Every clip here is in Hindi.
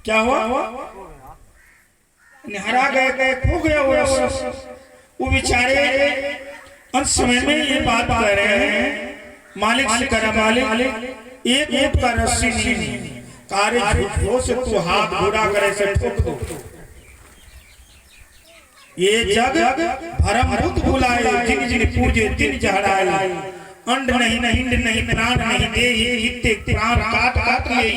क्या हुआ? निहरा गए, खो गया वो बेचारे। अंत समय में ये बात कह रहे हैं, मालिक से करा, मालिक एक ऊँट का रस्सी नहीं, कार्य झूठों से तू हाथ बुरा करे से ठोक दो। ये जग भरम भूत भुलाए, जिन जिन पूजे तिन जहराए। अंड नहीं हिंड नहीं प्राण नहीं दे, हित्ते प्राण काट काट ले।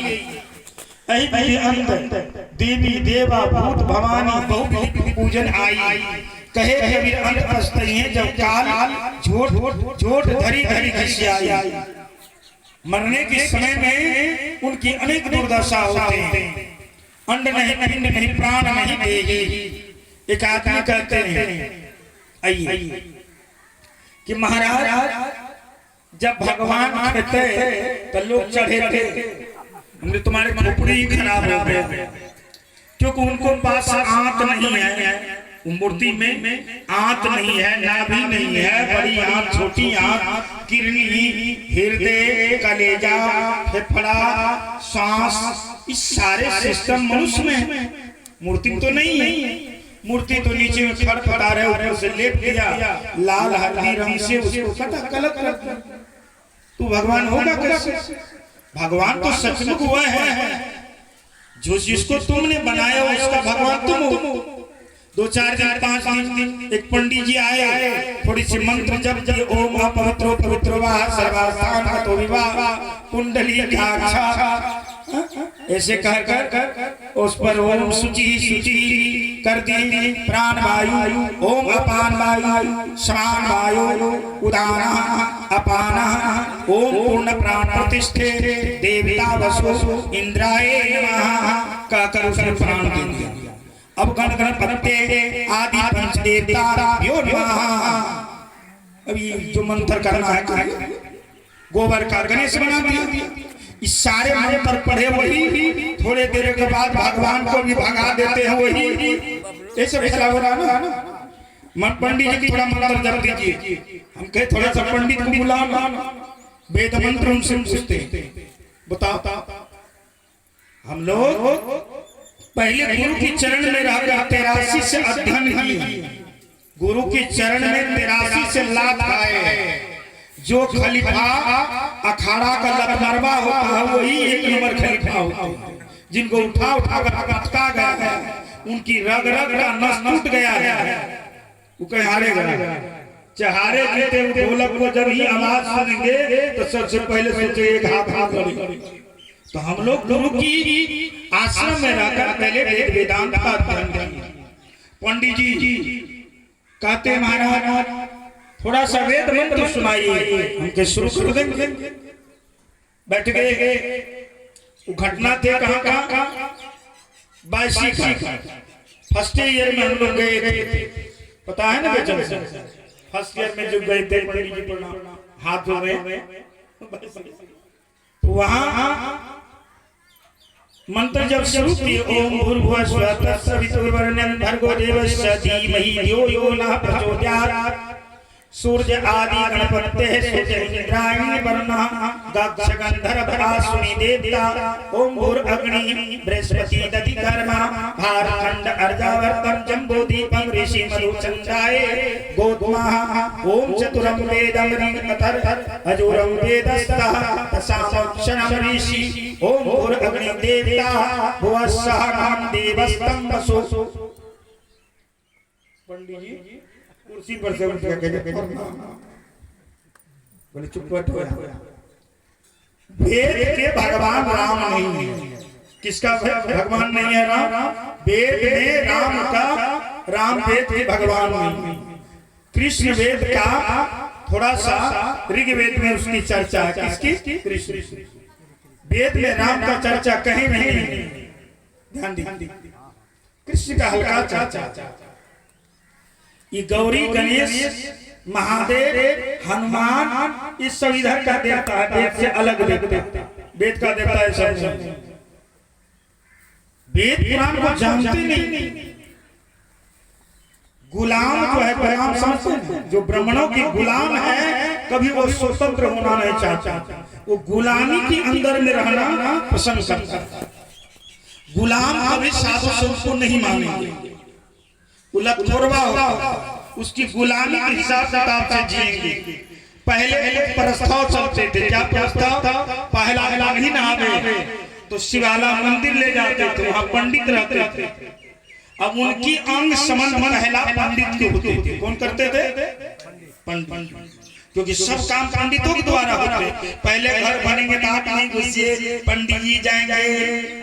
अहि अंत देवी देवा भूत भवानी बहु पूजन आई। कहे कबीर अंत पछताई है जब काल झोट झोट धरी धरी खिसियाई। मरने के समय में उनकी अनेक दुर्दशा होते हैं। अंड नहीं हिंड नहीं प्राण नहीं दे। एक आदमी कहते हैं आइए कि महाराज जब भगवान कहते तो लोग चढ़े थे, तुम्हारे खोपड़ी खराब हो गए, क्योंकि उनको पास आंत नहीं है, मूर्ति में आंत नहीं है, नाभि नहीं है, बड़ी आंत छोटी आंत, किडनी हृदय कलेजा फेफड़ा सांस, इस सारे सिस्टम मनुष्य में। मूर्ति तो नहीं है, मूर्ति तो नीचे में खड़खड़ा रहे, ऊपर से लेप दिया लाल हल्दी रंग से, उसको कटा कलक कलक। तू भगवान होगा कैसे? भगवान तो सचमुच हुआ है, जो जिसको तुमने बनाया उसका भगवान तुम हो। 2-4 दिन 5 दिन एक पंडित जी आए, थोड़ी सी मंत्र जप दिए, ओम अपवित्रो पवित्रो वा सर्वास्थान गतो विवाह कुंडली काक्षा, ऐसे कह कर उस पर ओम शुचि शुचि कर दी। प्राण वायु ओम अपान वायु श्वान वायु उदाना अपाना ओम पूर्ण प्राण प्रतिष्ठे देवता वसु इंद्राय नमः कहकर उसने प्राण दे दिया। अब गण गणपते आदि पंच देवता यो नमः। अभी जो मंत्र करना है करें, गोबर का गणेश बना दिया। इस सारे मंत्र पढ़े वही, थोड़े देर के बाद भगवान को भी भगा देते हैं वही। ऐसे फैसला हो रहा ना। मन पंडित जी थोड़ा मंत्र जप दीजिए, हम कहे थोड़ा सा पंडित को बुलाओ, वेद मंत्र उनसे पूछते हैं। बताओ, हम लोग पहले गुरु के चरण में रहकर 83 से अध्ययन किए, गुरु के चरण में 83 से लाभ आए। जो खलीफा अखाड़ा का लखनरवा होता है वही 1 नंबर खलीफा होता है। जिनको उठा उठा कर पटका गया है, उनकी रग रग का नस टूट गया है, वो कहीं हारेगा। चाहे जीते ढोलक को जब ही आवाज सुनेंगे तो सबसे पहले सोचे एक हाथ करेंगे। तो हम लोग गुरु की आश्रम में रहकर पहले वेद वेदांत का अध्ययन करेंगे। पंडित जी कहते महाराज थोड़ा सा वेद मंत्र सुनाइए, हमके शुरू कर देंगे। बैठ गए। वो घटना थे कहाँ 22 का फर्स्ट ईयर में हम लोग गए थे, पता है ना बेचन से। फर्स्ट ईयर में जो गए थे पंडित जी प्रणाम हाथ धो रहे, तो वहाँ मंत्र जब शुरू किए, ओम भूर्भुवः स्वः तत्सवितुर्वरेण्यं भर्गो देवस्य धीमहि धियो यो नः प्रचोदयात्। सूर्य आदि गणपते सूर्य इंद्रायणी वर्णः दक्ष गंधर्वरासुनी देवता। ओम भूर अग्नि बृहस्पति दधिकर्मा भारखंड अर्जावर्तम जम्बूदीपम ऋषि मधुचंद्राय गोधूमः। ओम चतुरं वेदं ऋङ्कतर अजूरं वेदस्तः तसामक्षरं ऋषि। ओम भूर अग्नि देवता भुवस्सः नाम देवस्तं वसु। पंडित जी कुर्सी पर से उठ के बोले चुप बैठो। वेद के भगवान राम नहीं है। किसका भगवान नहीं है? राम। वेद में राम का, राम वेद के भगवान नहीं है। कृष्ण वेद का थोड़ा सा ऋग्वेद में उसकी चर्चा है। किसकी? कृष्ण। वेद में राम का चर्चा कहीं नहीं। ध्यान दीजिए, कृष्ण का हल्का चर्चा। ये गौरी गणेश महादेव हनुमान इस सब इधर का देवता है, वेद से अलग देवता। वेद का देवता है सब। वेद पुराण को जानते नहीं। गुलाम जो है गुलाम समझते हैं, जो ब्राह्मणों की गुलाम है कभी वो स्वतंत्र होना नहीं चाहता। वो गुलामी के अंदर में रहना पसंद करता है। गुलाम कभी साधु संत को नहीं मानेंगे, वो लतखोरवा होगा, उसकी गुलामी के हिसाब किताब से जिएंगे। पहले प्रस्ताव चलते थे, क्या प्रस्ताव? पहला महीना आवे तो शिवाला मंदिर ले जाते थे, वहां पंडित रहते थे। अब उनकी अंग संबंध पहला पंडित के होते थे। कौन करते थे? पंडित, क्योंकि सब काम पंडितों के द्वारा होते। पहले घर बनेंगे तो आप नहीं घुसिए, पंडित जी जाएंगे।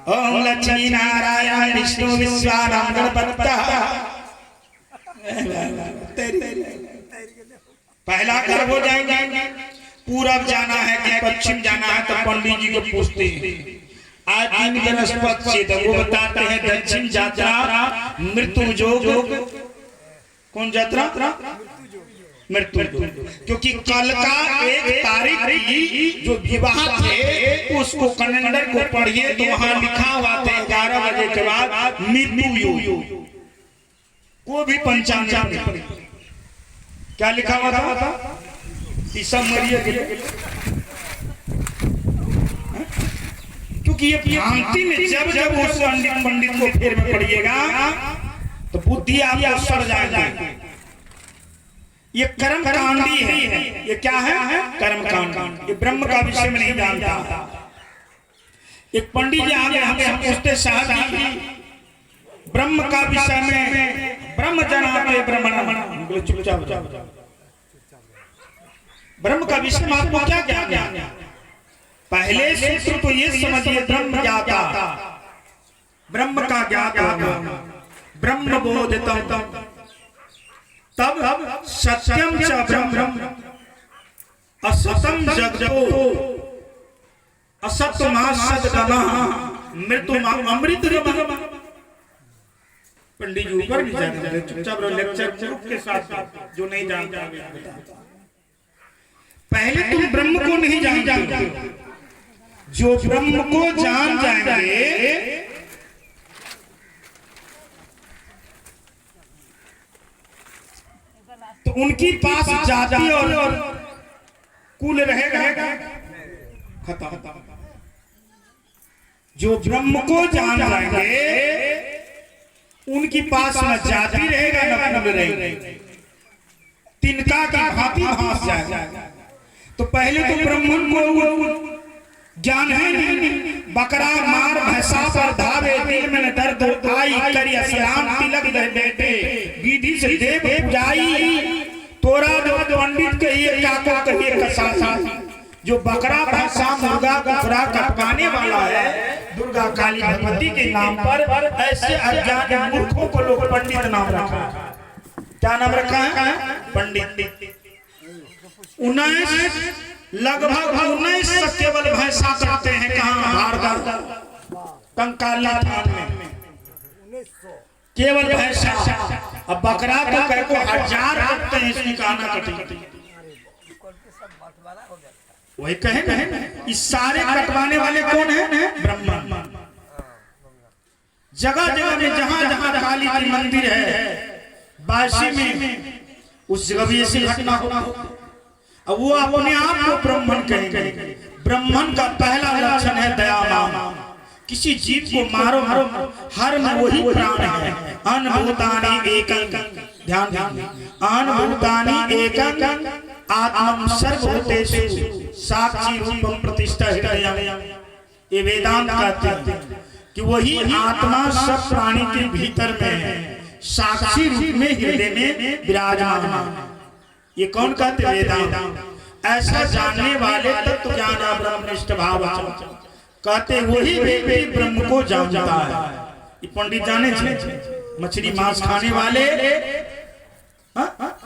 ओम लक्ष्मी नारायण विष्णु विश्वाराम गणपता। पहला घर हो जाएंगे, पूरब जाना है कि पश्चिम जाना है तो पंडित जी को पूछते हैं। आज दिन बृहस्पति से तो वो बताते हैं दक्षिण यात्रा मृत्यु योग। कौन यात्रा? मृत्यु योग। क्योंकि कल का 1 तारीख की जो विवाह थे उसको कैलेंडर को पढ़िए तो वहां लिखा हुआ था 11 बजे के बाद मृत्यु योग। वो भी पंचांग में क्या लिखा हुआ था? ईसा मरिए के। क्योंकि ये भ्रांति में जब जब उस पंडित को फेर में पड़िएगा तो बुद्धि आपको सड़ जाएगी। ये कर्म कांडी है। ये क्या है? कर्म कांड। ये ब्रह्म का विषय में नहीं जानता। एक पंडित जी आगे हमें पूछते, साहब जी ब्रह्म का विषय में ब्रह्म जनाते ब्रह्मण। चुपचाप, ब्रह्म का विषय में आपको क्या ज्ञान? पहले सूत्र तो ये समझिए, ब्रह्म ज्ञाता, ब्रह्म का ज्ञाता, ब्रह्म बोधतम, तब सत्यम च ब्रह्म असतम जगतो असत्मा सद्गमः मृत्युमा अमृतगमः। पंडित जी ऊपर नहीं जाते, चुपचाप लेक्चर ग्रुप के साथ जो नहीं जानता। पहले तुम ब्रह्म को नहीं जानते, जो ब्रह्म को जान जाएंगे तो उनकी पास जाति और कुल रहेगा खत्म। जो ब्रह्म को जान जाएंगे उनकी पास न जाति रहेगा न कुल रहेगा, तिनका की भांति भास जाएगा। तो पहले तो ब्राह्मण को ज्ञान है नहीं। बकरा मार भैंसा पर धावे, दिल में दर्द आई, करी स्नान तिलक दे बेटे, विधि से देव पूजाई। तोरा जो पंडित कहिए काको कहिए कसासा, जो बकरा भैंसा मुर्गा कुकरा कटवाने वाला है दुर्गा काली भगवती के नाम पर, ऐसे अज्ञानी मूर्खों को लोग पंडित नाम रखा। क्या नाम रखा है? पंडित। 19 लगभग 19 केवल भैंसा करते हैं। कहाँ? कंकाली थान में केवल भैंसा। अब बकरा तो कह को 1000 करते हैं, इसमें कहना कठिन। वही कहे इस सारे कटवाने वाले कौन है? ब्रह्मा। जगह जगह में जहां जहां काली की मंदिर है, बासी में उस जगह भी ऐसी घटना हो। अब वो अपने आप को ब्राह्मण कहेंगे। ब्राह्मण का पहला लक्षण है दयावान। किसी जीव को मारो हर में वही प्राण है। अनभूतानि एकं, ध्यान दीजिए, अनभूतानि एकं आत्मं सर्वभूतेषु साक्षी रूपं प्रतिष्ठा हृदयं। ये वेदांत कहते हैं कि वही आत्मा सब प्राणी के भीतर में है, साक्षी रूप में हृदय में विराजमान। ये कौन कहते? वेदांत। ऐसा जानने वाले तत्व ज्ञान ब्रह्मनिष्ठ भाव कहते वही व्यक्ति ब्रह्म को जानता है। ये पंडित जाने मछली मांस खाने वाले,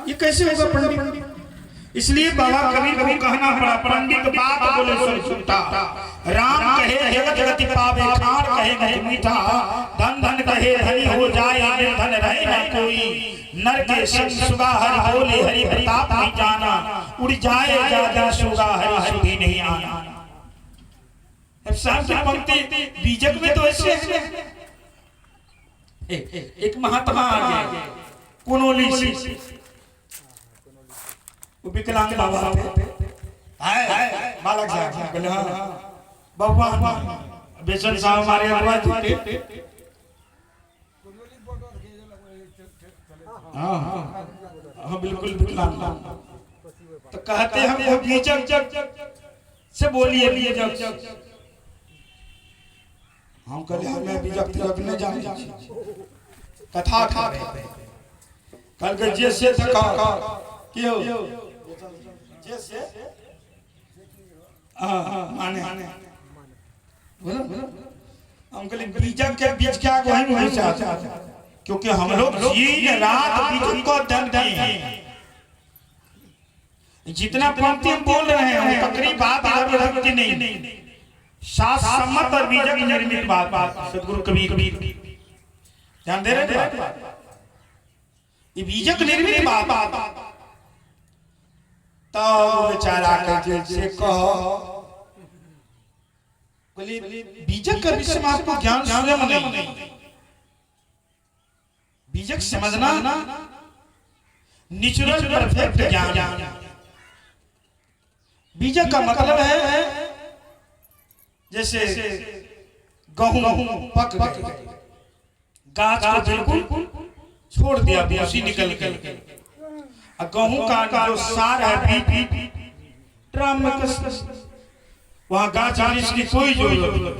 ये कैसे होगा पंडित? इसलिए बाबा कबीर को कहना पड़ा, पंडित बात बोले सब झूठा। राम कहे जगत गति पावे, खान कहे नहीं मीठा, धन धन कहे धनी हो जाए, धन रहे न कोई। नर के संग सुगा हरि बोले, हरि प्रताप नहीं जाना, उड़ जाए जादा सुगा हरि सुधी नहीं आना। अब साहब की पंक्ति बीजक में तो ऐसे एक महात्मा आ गया कोनोली से, वो विकलांग बाबा थे, हाय बालक साहब बोले हाँ भगवान बेचन साहब हमारे अगुआ थे। हाँ हाँ हाँ बिल्कुल विकलांग। तो कहते हम वो बीजक से बोलिए बीजक। हम कहले हमें बीजक तिजक नहीं जाने कथा था कल के जैसे देखा क्यों जैसे माने बोलो हम कहले बीजक के बीज क्या वही वही चाहते क्योंकि हम लोग दिन रात बीजक को दम दिए हैं। जितना पंक्ति हम बोल रहे हैं तकरीब बात रखती नहीं शास्त्र सम्मत और बीजक निर्मित बात सदगुरु कबीर ध्यान दे रहे हैं। ये बीजक निर्मित बात तो बेचारा के से कहो बोले बीजक का विषय में आपको ज्ञान स्वयं नहीं। बीजक समझना नेचुरल परफेक्ट ज्ञान। बीजक का मतलब है जैसे गेहूं पक गाछ को बिल्कुल छोड़ दिया भूसी निकल गई। गेहूं का जो सार है ड्रम में वहां गाछ आने की कोई जरूरत।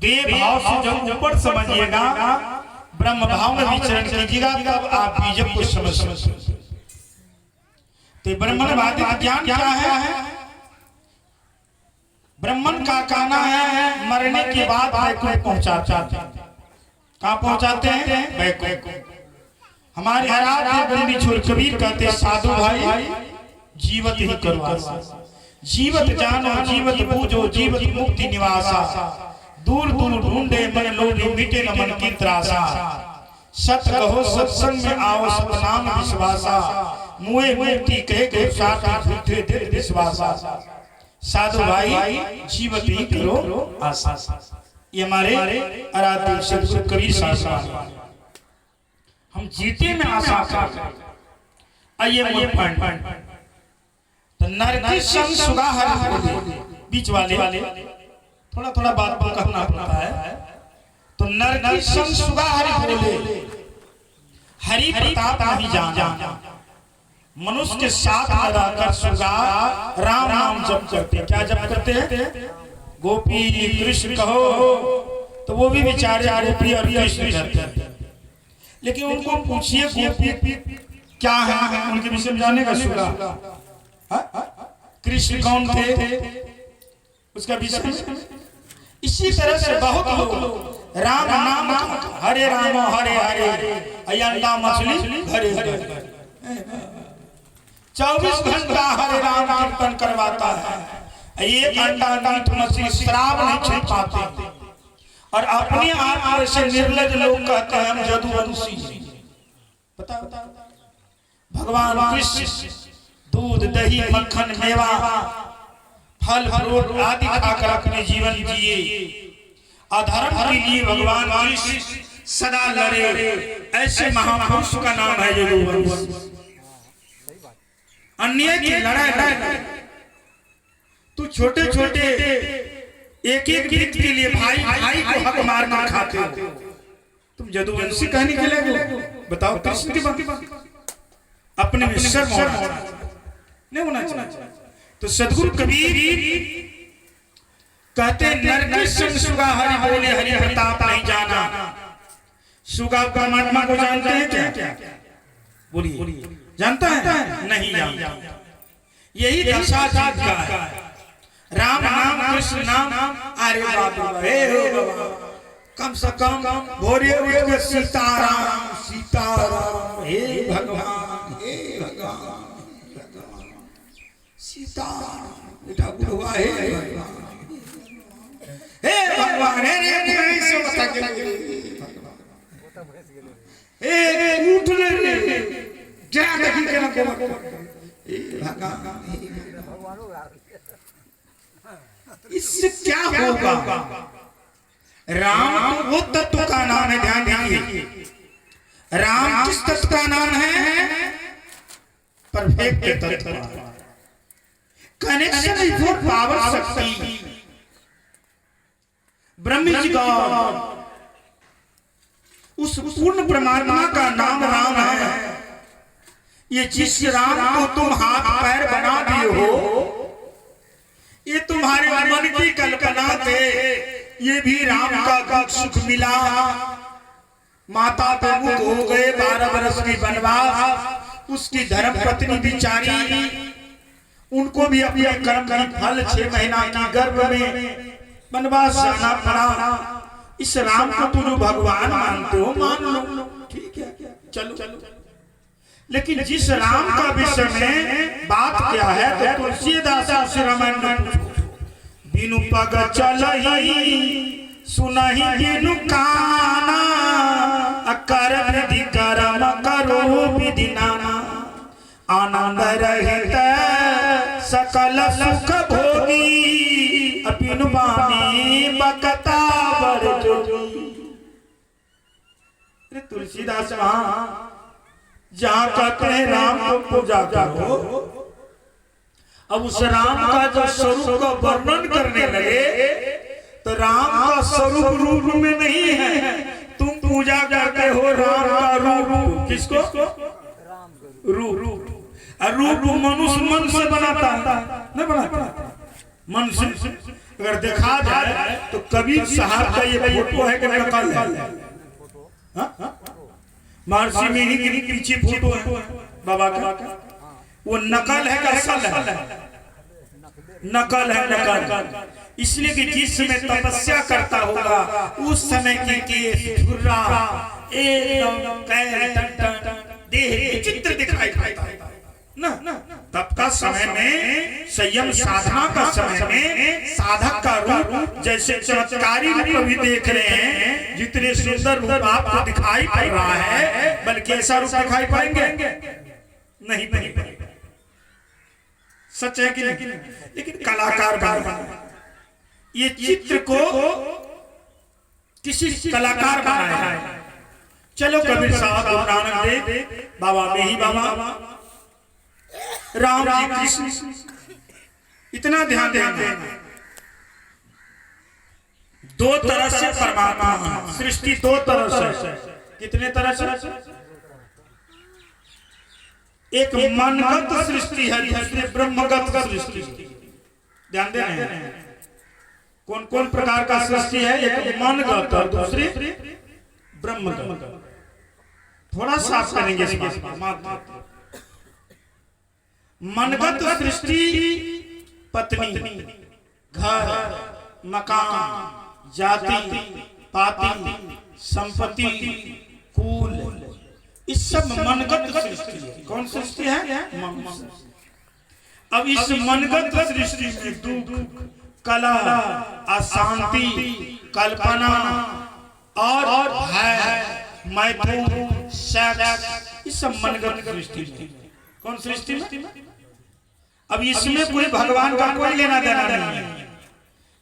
देव भाव से जब ऊपर समझिएगा ब्रह्म भाव में विचरण कीजिएगा तब आप बीजक को समझ सकते। तो ब्रह्मवादी का ज्ञान क्या है? ब्राह्मण का कहना है मरने के बाद वैकुंठ पहुंचाते हैं। कहाँ पहुंचाते हैं? वैकुंठ। हमारे आराध्य बंदी छोड़ कबीर कहते साधु भाई जीवत ही करो, जीवत जानो, जीवत बूझो, जीवत मुक्ति निवासा। दूर दूर ढूंढे मन लोभी, मिटे न मन की त्रासा। सत कहो सत्संग में आओ, सतनाम विश्वासा। मुए मुक्ति कहे गए साथ झूठे दिल विश्वासा। साधु भाई जीवत ही करो आशा। ये हमारे आराध्य सदगुरु कबीर साहब। हम जीते में आशा करते। आइए मूल पॉइंट। तो नरकी संग सुगा हरि बीच वाले थोड़ा थोड़ा बात को कहना पड़ता है। तो नरकी संग सुगा हरि बोले, हरि प्रताप नहीं जाना। मनुष्य के साथ लगाकर सुगा राम नाम जप करते। क्या जप करते हैं? गोपी कृष्ण कहो तो वो भी बेचारे गोपी और कृष्ण करते हैं। लेकिन उनको पूछिए गोपी क्या है, उनके विषय में जाने का सुगा। कृष्ण कौन थे उसका विषय। इसी तरह से बहुत लोग राम नाम हरे राम हरे हरे अय्या मछली हरे हरे 24 घंटा हरे राम कीर्तन करवाता है। एक अंडा मीट मछली श्राप नहीं छू पाते। और अपने आप से निर्लज लोग कहते हैं हम जदुवंशी। बता भगवान कृष्ण दूध दही मक्खन मेवा फल फ्रूट आदि खाकर अपने जीवन जिए। अधर्म के लिए भगवान कृष्ण सदा लड़े। ऐसे महापुरुष का नाम है जदुवंश। अन्य की लड़ाई तू छोटे छोटे एक एक वृत्त के लिए भाई भाई को हक मार मार खाते हो। तुम जदुवंशी कहने के लिए बताओ। कृष्ण के बाकी अपने में शर्म नहीं होना चाहिए। तो सदगुरु कबीर कहते नरकी संग सुगा हरि बोले, हरि प्रताप नहीं जाना। सुगा परमात्मा को जानते हैं क्या? बोलिए जानता है? नहीं जानता। यही दशा जीव का है। राम नाम कृष्ण नाम अरे बाबा हे हो कम से कम भोरे उठ के सीताराम सीताराम हे भगवान हे भगवान सीताराम बेटा बुढ़वा हे भगवान हे से बता के हे उठ ले क्या देखी के ना को हे भगवान। इससे क्या होगा? राम वो तत्व का नाम है। ध्यान दीजिए राम किस तत्व का नाम है? परफेक्ट तत्व। कनेक्शन फॉर पावर शक्ति, ब्रह्म जी गॉड, उस पूर्ण परमात्मा का नाम राम है। ये जिस राम को तुम हाथ पैर बना दिए हो, ये तुम्हारे मन की कल्पना थे, ये भी राम का सुख मिला। माता विमुख हो गए, 12 वर्ष की वनवास, उसकी धर्म पत्नी बिचारी, उनको भी अपने कर्म का फल 6 महीना की गर्भ में वनवास जाना पड़ा। इस राम को तो जो भगवान मानते हो मान लो, ठीक है, चलो चलो। लेकिन जिस राम का विषय में बात क्या है, तो तुलसीदास से रामायण में बिनु पग चलहि सुनहि बिनु काना, अकर विधि कर्म करो विधि नाना, आनंद रहित सकल सुख भोगी, बिनु बानी बकता बर जोगी। तुलसीदास वहां जहां कहते हैं राम को पूजा करो, अब उस राम का जो स्वरूप का वर्णन करने लगे, तो राम का स्वरूप रूप में नहीं है। तुम पूजा करते हो राम का रूप, किसको? रूप। रूप मनुष्य मन से बनाता है, नहीं बनाता मन से। अगर देखा जाए तो कबीर साहब का ये फोटो है कि नकल है? महर्षि मेरी के पीछे फोटो है बाबा का, वो नकल है कि असल है? नकल है, नकल। इसलिए कि जिस समय तपस्या करता होगा उस समय की केस झुर्रा एकदम देह चित्र दिखाई देता है ना। तब का समय में, संयम साधना का समय में, साधक का रूप जैसे चमत्कारी रूप भी देख रहे हैं, जितने सुंदर रूप आपको दिखाई पड़ रहा है, बल्कि ऐसा रूप दिखाई पाएंगे नहीं पाएंगे। सच है कि नहीं? लेकिन कलाकार बना, ये चित्र को किसी कलाकार बनाया है। चलो कबीर साहब, गुरु नानक देव, बाबा मेही बाबा, राम जी, कृष्ण, इतना ध्यान देना। 2 तरह से परमात्मा है, सृष्टि 2 तरह से। कितने तरह से? एक मनगत सृष्टि है, दूसरी ब्रह्मगत सृष्टि। ध्यान देना। कौन कौन प्रकार का सृष्टि है? एक मनगत और दूसरी ब्रह्मगत। थोड़ा साफ करेंगे इस बात। मनगत सृष्टि पत्नी, घर, मकान, जाति, पाति, संपत्ति, कुल, इस सब मनगत सृष्टि है। कौन सृष्टि है? अब इस मनगत सृष्टि में दुख, कलह, अशांति, कल्पना और भय, मैथुन, सेक्स, इस सब मनगत सृष्टि में। कौन सृष्टि में? अब इसमें कोई भगवान का कोई लेना देना नहीं है।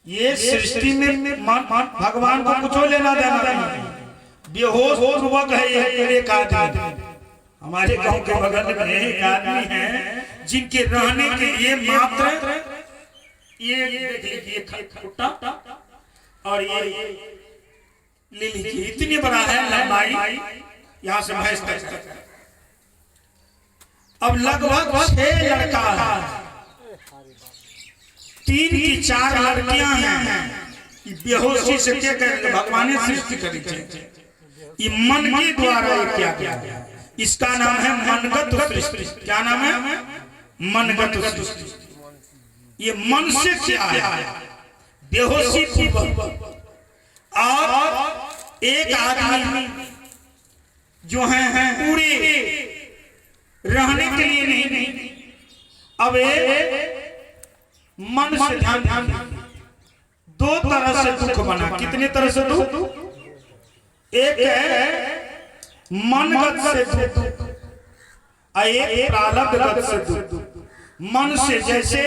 ये सृष्टि में भगवान को कुछ लेना देना नहीं। बेहोश पूर्वक है ये एक आदमी। हमारे गांव के बगल में एक आदमी है जिनके रहने के लिए मात्र ये खुट्टा और ये ले लीजिए, इतनी बड़ा है लंबाई, यहाँ से भैंस तक। अब लगभग 6 लड़का है, 3 की 4 लड़कियां हैं। बेहोशी से क्या करेंगे? भगवान ने सृष्टि करी है, ये मन के द्वारा क्या किया गया। इसका नाम है मनगत सृष्टि। क्या नाम है? मनगत सृष्टि। ये मन से क्या है? बेहोशी पूर्वक। और एक आदमी जो है पूरे रहने के लिए नहीं, अब मन से ध्यान 2 तरह से दुख बना। कितने तरह से दुख? एक है मनगत से दुख, एक प्रारब्धगत से दुख। मन से जैसे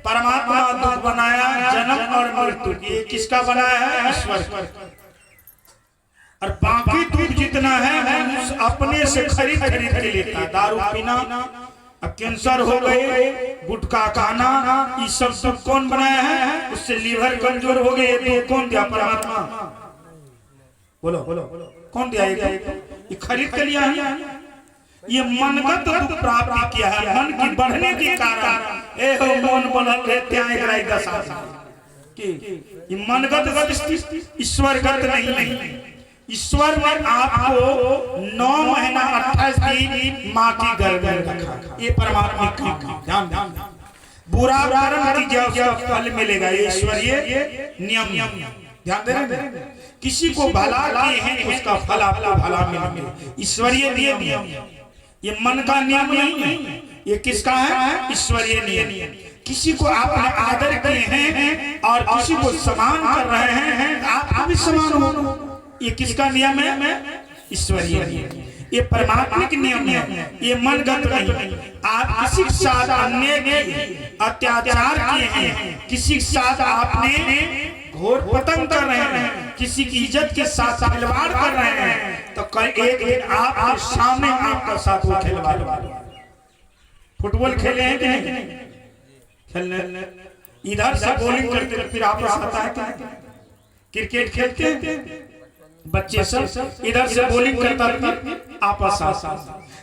परमात्मा दुख बनाया, जन्म और मृत्यु, ये किसका बनाया है? ईश्वर। और बाकी दुख जितना है मनुष्य अपने से खरीद के लेता है। दारू पीना, अब कैंसर हो गए, गुटखा खाना, ये सब कौन बनाया है? उससे लीवर कमजोर हो गए, तो कौन दिया? परमात्मा। बोलो कौन दिया? ये खरीद कर लिया है, ये मनगत दुख प्राप्त किया है, मन की बढ़ने के कारण। ए हो मन बनल रे त्याग राय दशा कि ये मनगत ईश्वरगत नहीं। ईश्वर ने आपको 9 महीना 28 दिन माँ की गर्भ में रखा, ये परमात्मा का ध्यान। बुरा कर्म कीजिए उसका फल मिलेगा, ये ईश्वरीय नियम। ध्यान दे रहे, किसी को भला किए हैं उसका फल आपको भला मिलेगा, ईश्वरीय नियम। ये मन का नियम नहीं है, ये किसका है? ईश्वरीय नियम। किसी को आपने आदर किए हैं और किसी को सम्मान कर रहे हैं, आप भी समान हो, ये किसका नियम है? ईश्वरीय नियम। ये परमात्मिक नियम है, ये मनगत नहीं। आप किसी के साथ अन्याय किए, अत्याचार किए हैं, किसी के साथ आपने घोर पतंग कर रहे हैं, किसी की इज्जत के साथ खिलवाड़ कर रहे हैं, तो कल एक दिन आपके सामने आपका साथ वो खिलवाड़। फुटबॉल खेले हैं कि नहीं? खेलने इधर से बॉलिंग करते फिर आपस आता है क्या? क्रिकेट खेलते हैं बच्चे सब, इधर से बॉलिंग करता फिर आपस आता।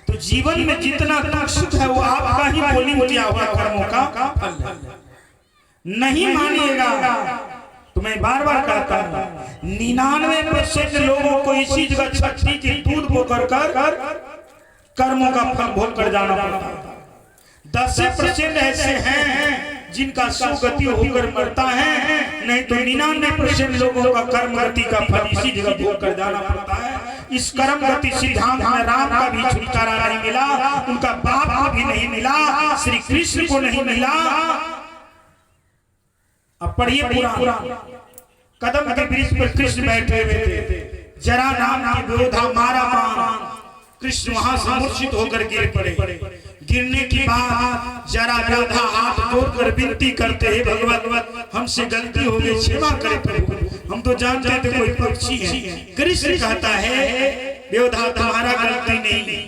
तो जीवन में जितना तक सुख है वो आपका ही बॉलिंग किया हुआ कर्मों का फल नहीं मानिएगा। तो मैं बार बार कहता हूँ 99% लोगों को इसी जगह छठी के दूध को कर कर्मों का फल भोग कर जाना पड़ता है। 10% ऐसे हैं जिनका सुगति होकर मरता है, नहीं तो 99% लोगों का कर्म गति का फल इसी जगह भोग कर जाना पड़ता है। इस कर्म गति सिद्धांत में राम का भी छुटकारा नहीं मिला, उनका बाप को भी नहीं मिला, श्री कृष्ण को नहीं मिला। अब पढ़िए पूरा। कदम के वृक्ष पर कृष्ण बैठे हुए थे, जरा नाम की विरोधा मारा पान, कृष्ण वहां से मूर्छित होकर गिर पड़े। गिरने की बाद जरा राधा हाथ जोड़कर विनती करते हैं, भगवत हमसे गलती हो गई, क्षमा करें प्रभु, हम तो जानते थे कोई पक्षी है। कृष्ण कहता है व्योधा तुम्हारा गलती नहीं,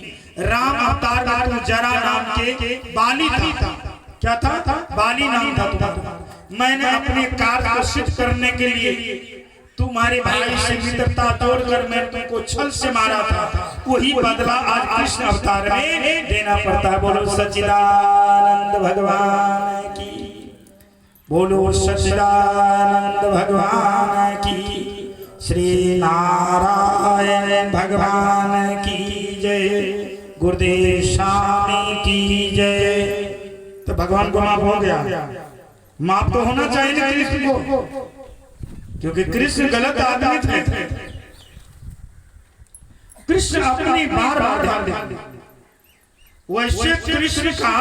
राम अवतार का तू जरा नाम के बाली था। क्या था? बाली नाम था तुम्हारा। मैंने अपने कार्य को सिद्ध करने के लिए तुम्हारे भाई से मित्रता तोड़कर मैं तुमको छल से मारा था, वही बदला आज कृष्ण अवतार में देना पड़ता है। बोलो सच्चिदानंद भगवान की, बोलो सच्चिदानंद भगवान की, श्री नारायण भगवान की जय, गुरुदेव स्वामी की जय। तो भगवान को माफ हो गया, माफ तो होना चाहिए ना कृष्ण को, क्योंकि कृष्ण गलत आदमी थे। कृष्ण अपनी बार ध्यान देते, वैसे कृष्ण का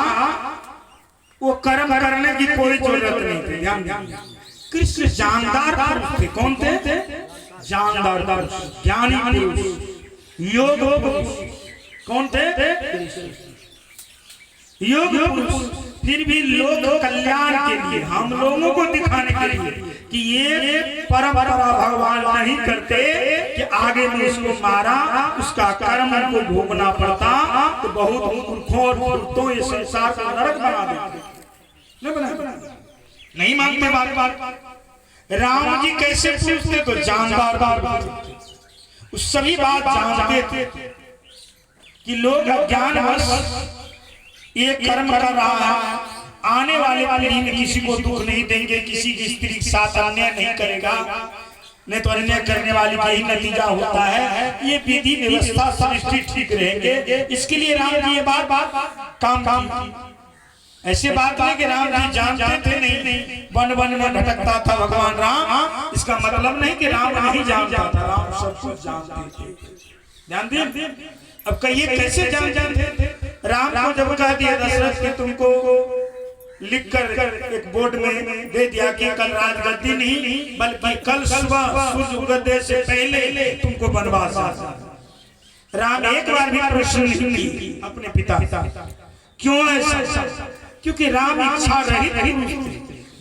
वो कर्म करने की कोई जरूरत नहीं थी। ध्यान कृष्ण जानदार पुरुष थे। कौन थे? जानदार पुरुष, ज्ञानी पुरुष, योग पुरुष। कौन थे? योग पुरुष। फिर भी लोक कल्याण के लिए, हम लोगों को दिखाने के लिए कि ये परंपरा भगवान नहीं करते कि आगे में उसको मारा, उसका कर्म को भोगना पड़ता, तो बहुत मूर्खों और मूर्खों ये संसार को नरक बना देते, नहीं मानते बात। राम जी कैसे पूछते? तो जानदार उस सभी बात जानते थे कि लोग अज्ञानवश ये कर्म कर रहा है, आने वाले पीढ़ी में किसी को दुख नहीं देंगे, किसी की स्त्री के साथ अन्याय नहीं करेगा, नहीं तो अन्याय करने वाली का ही नतीजा होता है। ये विधि व्यवस्था सृष्टि ठीक रहेंगे, इसके लिए राम जी ये बार काम ऐसे बात नहीं कि राम जी जानते थे नहीं, वन में भटकता था भगवान राम, इसका मतलब नहीं कि राम नहीं जानता था, राम सब कुछ जानते थे। जानते? अब कहिए कैसे जानते थे? राम को जब कह दिया दशरथ कि तुमको लिखकर एक बोर्ड में दे दिया कि कल राजगद्दी नहीं बल्कि कल सुबह सूर्य उदय से पहले तुमको वनवास। राम एक बार भी प्रश्न नहीं की अपने पिता, क्यों ऐसा? क्योंकि राम इच्छा रहित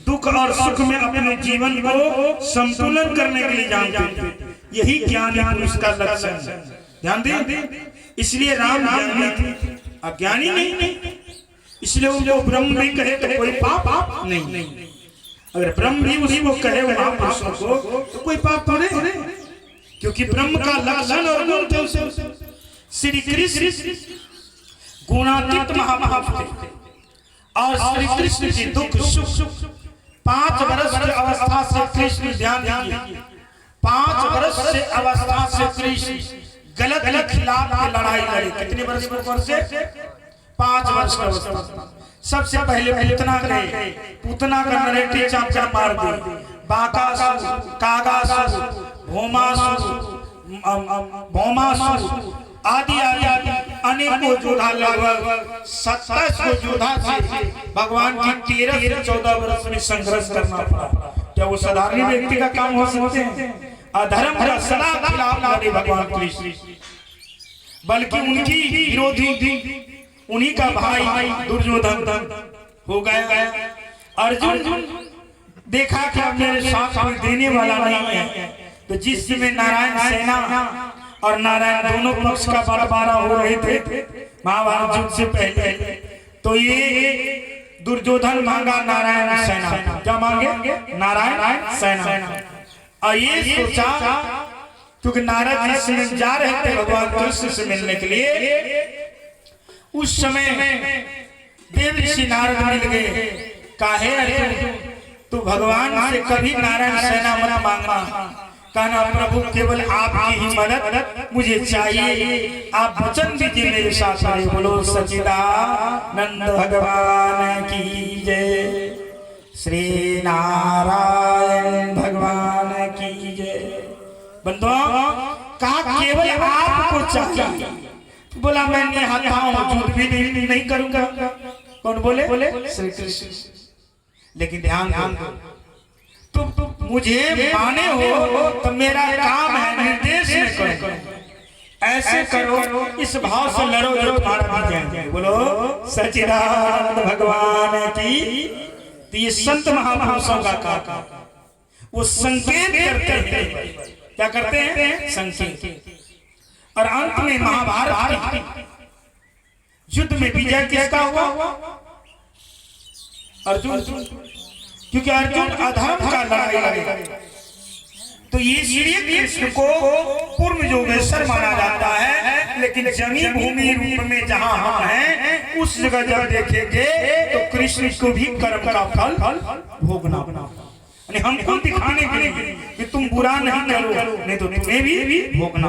दुख और सुख में अपने जीवन को संतुलन करने के लिए जानते थे। यही ज्ञानी पुरुष का लक्षण है। ध्यान दें, इसलिए राम ज्ञानी थे, अज्ञानी नहीं। इसलिए उनको ब्रह्म भी कहे तो कोई पाप नहीं। अगर ब्रह्म भी उसी को कहे महापुरुषों को तो कोई पाप थोड़े, क्योंकि ब्रह्म का लक्षण और गुण थे उसे। श्री कृष्ण गुणातीत महापुरुष थे और श्री कृष्ण जी दुख सुख 5 वर्ष की अवस्था से कृष्ण ध्यान दीजिए 5 वर्ष से अवस्था से कृष्ण गलत के खिलाफ लड़ाई लड़ी। कितने वर्ष की उम्र से? 5 वर्ष की अवस्था। सबसे पहले पूतना गए, पूतना का नरेटी चाचा मार दी, बाकासुर, कागासुर, भौमासुर आदि आदि अनेकों योद्धा लगभग 27 योद्धा से भगवान की 13 से 14 वर्ष में संघर्ष करना पड़ा। क्या वो साधारण व्यक्ति का काम हो सकते हैं? अधर्म का सदा खिलाफ लड़े भगवान कृष्ण, बल्कि उनकी विरोधी उन्हीं का भाई दुर्योधन हो गया। अर्जुन देखा कि अब मेरे साथ कोई देने वाला नहीं है, तो जिस समय नारायण सेना और नारायण दोनों पक्ष का बंटवारा हो रहे थे महाभारत युद्ध से पहले, तो ये दुर्योधन मांगा नारायण सेना। क्या मांगे? नारायण सेना। और ये सोचा, क्योंकि नारद जी से जा रहे थे भगवान कृष्ण से मिलने के लिए, उस समय देव ऋषि नारद मिल गए। काहे अर्जुन तू भगवान से कभी नारायण सेना मत मांगना, कहना प्रभु केवल आपकी ही मदद मुझे चाहिए, आप वचन दीजिए मेरे साथ रहे। बोलो सच्चिदानंद भगवान की जय, श्री नारायण भगवान की जय। बंधुओं कहा केवल आपको चाहिए। बोला मैं निहत्था हूं, झूठ भी नहीं करूंगा। कौन बोले? श्री कृष्ण। लेकिन ध्यान दो, तुम मुझे माने हो तो मेरा काम है निर्देश में करो, ऐसे करो, इस भाव से लड़ो जो तुम्हारा भी जाएंगे। बोलो सच्चिदानंद भगवान की। तो ये संत महापुरुषों का काम, वो संकेत करते हैं। क्या करते हैं? संकेत। और अंत में महाभारत युद्ध में विजय किसका हुआ? अर्जुन, क्योंकि अर्जुन अधर्म का लड़ाई लड़े। तो ये श्री कृष्ण को पूर्ण योगेश्वर माना जाता है, लेकिन जमी भूमि रूप में जहां हम हैं उस जगह जब देखेंगे तो कृष्ण को भी कर्म का फल भोगना। हमको दिखाने के लिए कि तुम बुरा नहीं करो, नहीं तो तुम्हें भी भोगना।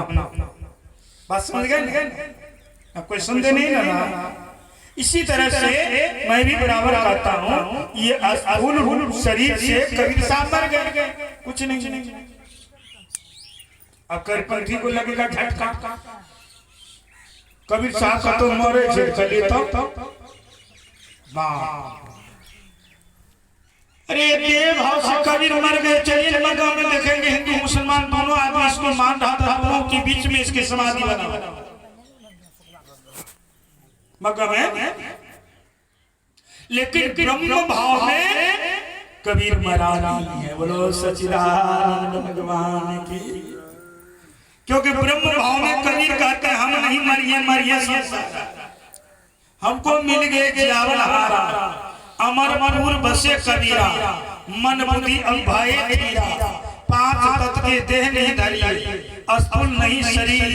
बात समझ गए? अब कोई संदेह नहीं लगा। इसी तरह से मैं भी बराबर कहता हूँ, ये अस्थूल शरीर से कबीर साहब मर गए, कुछ नहीं। अब करपंथी को लगेगा झटका, कबीर साहब का तो मरे चलिए तो अरे देव भाव से कबीर मर गए। चलिए मक्का में देखेंगे हिंदू मुसलमान दोनों आदमी इसको मान रहा था, दोनों के बीच में इसकी समाधि बना मक्का में। लेकिन ब्रह्म भाव में कबीर मरा नहीं है। बोलो सच्चिदानंद भगवान की। क्योंकि ब्रह्म भाव में कबीर कहते हैं हम नहीं मरिए संसार, हमको मिल गए जियावल हारा, अमरपुर बसे कबीरा, मन बुद्धि अभय धीरा, 5 तत्व के देह नहीं धरी, अस्थूल नहीं शरीर,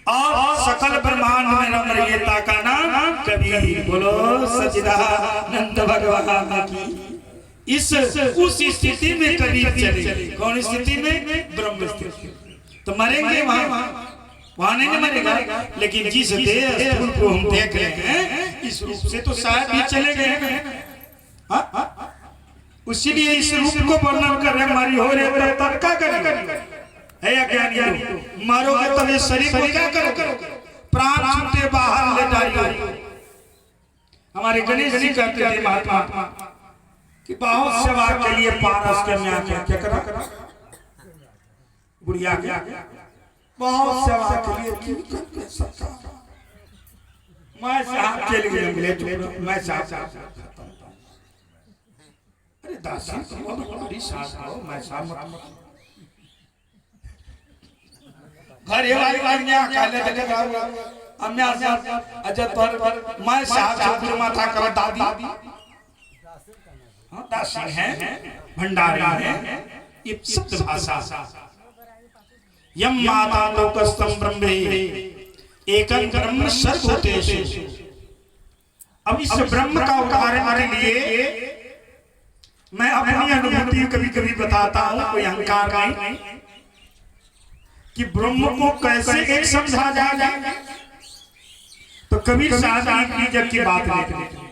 और सकल ब्रह्मांड में रम रहिएता का नाम कबीर। बोलो सच्चिदानंद भगवान की। इस उस स्थिति में कबीर चले। कौन स्थिति में? ब्रह्म स्थिति। तो मरेंगे वहां नहीं मरेगा, लेकिन जिस देह को हम देख रहे हैं इस रूप से तो शायद ही चले गए। इसीलिए इस रूप को वर्णन कर रहे मारी हो रहे तब क्या करेंगे? है या ज्ञानी मारोगे तब ये शरीर को क्या करो? प्राण छूटे बाहर ले जाइए। हमारे गणेश जी कहते थे महात्मा कि बहुत सेवा के लिए पारस के म्या क्या करा बुढ़िया क्या बहुत सेवा के लिए मैं साहब के लिए मिले, मैं साहब अरे दासी बहुत बड़ी सास हो, मैं साहब घर ये वाली बात क्या काले देखेगा अम्या अजय तोर मैं साहब से माथा कर दादी दासी है भंडारी है ये शब्द भाषा यम माता लोकस्तम ब्रह्मे एकं ब्रह्म सर्वभूतेषु। अब इस ब्रह्म का उदाहरण के लिए मैं अपनी अनुभूति कभी कभी बताता हूं, कोई अहंकार नहीं, कि ब्रह्म को कैसे एक समझा जाए। तो कबीर साहब की जब की बात लेते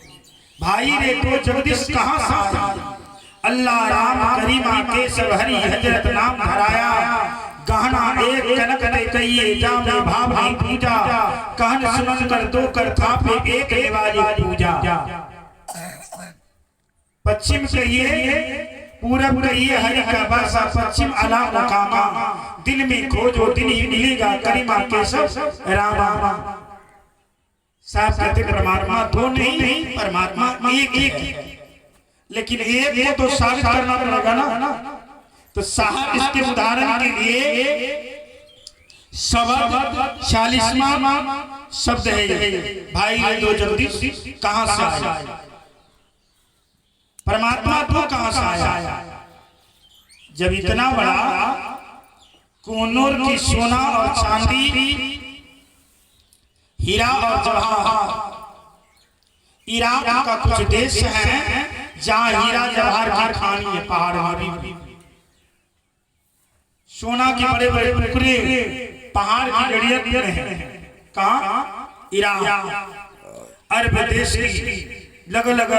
भाई रे तो जगदीश कहां से आया, अल्लाह राम करीमा केशव हरि हजरत नाम धराया, गहना एक कनक ते कहिए जामे भावनी पूजा, कहन सुनन कर दो कर थापे एक निवाली पूजा। पश्चिम कहिए पूरब कहिए हरि का बरसा, पश्चिम अला मुकामा, दिल में खोजो दिन ही मिलेगा करीमा केशव रामा। साहब कहते परमात्मा दो नहीं परमात्मा एक एक, लेकिन एक को तो साबित करना पड़ेगा ना। तो साहब इसके उदाहरण के लिए शब्द 40वां शब्द है भाई दो जगदीश कहां से आया, परमात्मा तो कहां से आया। जब इतना बड़ा कोनूर की सोना और चांदी, हीरा और जवाहर, ईरान का कुछ देश है जहां हीरा जवाहर की खानी है, पहाड़ में सोना के बड़े बड़े टुकड़े पहाड़ की जड़ियां हैं। कहां? ईरान अरब देश की लग लग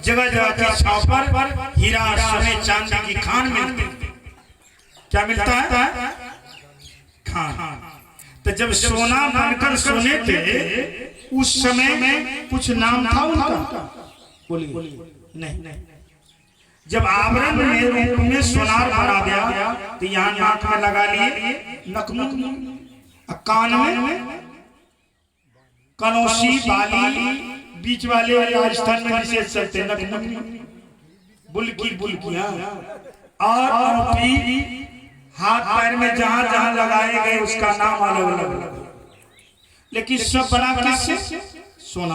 जगह जगह की छाव पर हीरा सोने चांदी की खान मिलती। क्या मिलता है? खान। तो जब सोना बनकर सोने थे उस समय में कुछ नाम था उनका? बोलिए नहीं। जब आवरण में रूप में सोनार बना दिया तो यहाँ नाक में लगा लिए नकमुक, कान में कनौसी बाली, बीच वाले राजस्थान में विशेष चलते नकमुक, बुल्कियां, और अंगूठी हाथ पैर में जहां जहां लगाए गए उसका नाम अलग अलग, लेकिन सब बना किससे? सोना।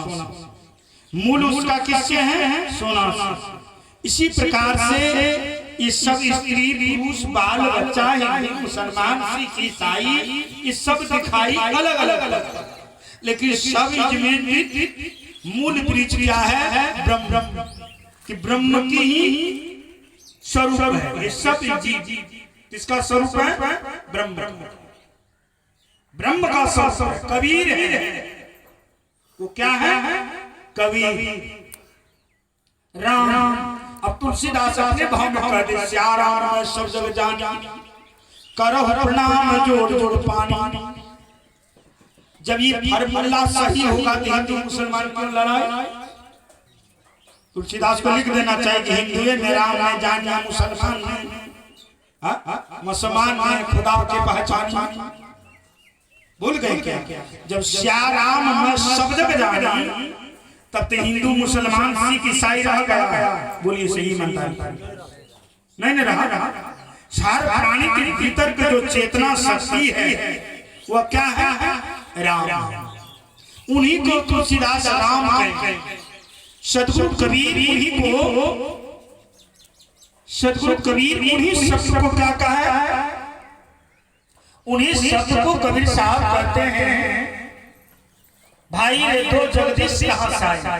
मूल उसका किससे है? सोना। इसी प्रकार से ये सब स्त्री पुरुष बाल बच्चा हिंदू मुसलमान सिख ईसाई ये सब दिखाई अलग अलग, लेकिन सब इसमें मूल वृक्ष क्या है? ब्रह्म, कि ब्रह्म की ही स्वरूप है ये सब जीव। किसका स्वरूप है? ब्रह्म। ब्रह्म का स्वरूप कबीर है। वो क्या है? कबीर। राम। अब तुलसीदास अपने भाव में कह दे, श्या राम सब जग जानी, करो प्रणाम जोड़ जोड़ पानी। जब ये फॉर्मूला सही होगा तो हिंदू मुसलमान की लड़ाई, तुलसीदास को लिख देना चाहिए कि हिंदू है मेरा मैं जानिया, मुसलमान है मुसलमान है खुदा के पहचानी। भूल गए क्या? जब श्या राम में सब जग जानी तब तो हिंदू मुसलमान सिख ईसाई रह गया। बोलिए सही मनता नहीं रहा। सारे प्राणी के भीतर की जो चेतना शक्ति है वह क्या है? राम। उन्हीं को तुलसीदास राम कहते हैं। सदगुरु कबीर उन्हीं शब्द को क्या कहा है? उन्हीं शब्द को कबीर साहब कहते हैं भाई रे तो जगदीश कहां से आया,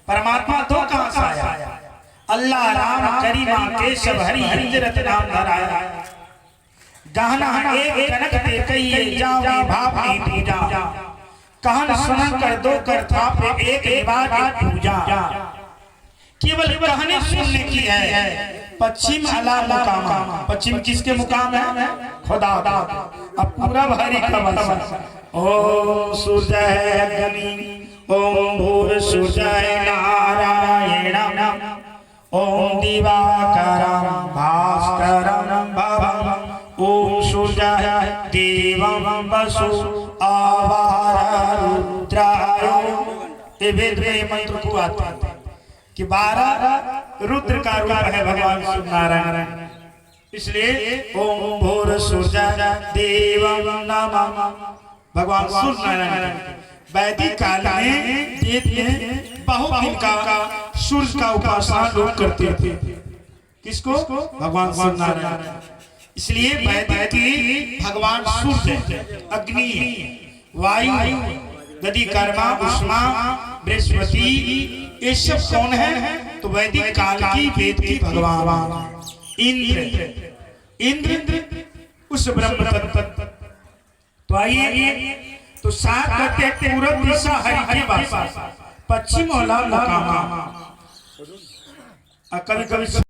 परमात्मा तो कहां से आया, अल्लाह राम करीमा केशव हरि हजरत नाम धराया, गहना एक कनक ते कहिए जामे भावनी पूजा, कहन सुनन कर दो कर थापे एक निवाली पूजा। केवल कहने सुनने की है। पश्चिम अला मुकामा, पश्चिम किसके मुकाम है? खुदा। अब पूरा हरि का बरसा। ओम सूर्य गनी, ओम भूर सूर्य नारायण, ओम दिवाकरं भास्करं भवं, ओम सूर्य देवं वसु आवार रुद्राय। ये वेद में मंत्र को आता है कि 12 रुद्र का रूप है भगवान शिव नारायण। इसलिए ओम भूर सूर्य देवं नमः, भगवान सूर्य नारायण। वैदिक काल में वेद में बहुत दिन का सूर्य का उपासना लोग करते थे। किसको? भगवान शिव नारायण। इसलिए वैदिक की भगवान सूर्य, अग्नि, वायु, नदी, कर्मा, उष्मा, बृहस्पति, ये सब कौन है? तो वैदिक काल की वेद की भगवान इंद्र। इंद्र उस ब्रह्म तत्व। तो आइए, तो सात कहते पूरब दिशा हरि के वास, पश्चिम वाला मकामा। कभी कभी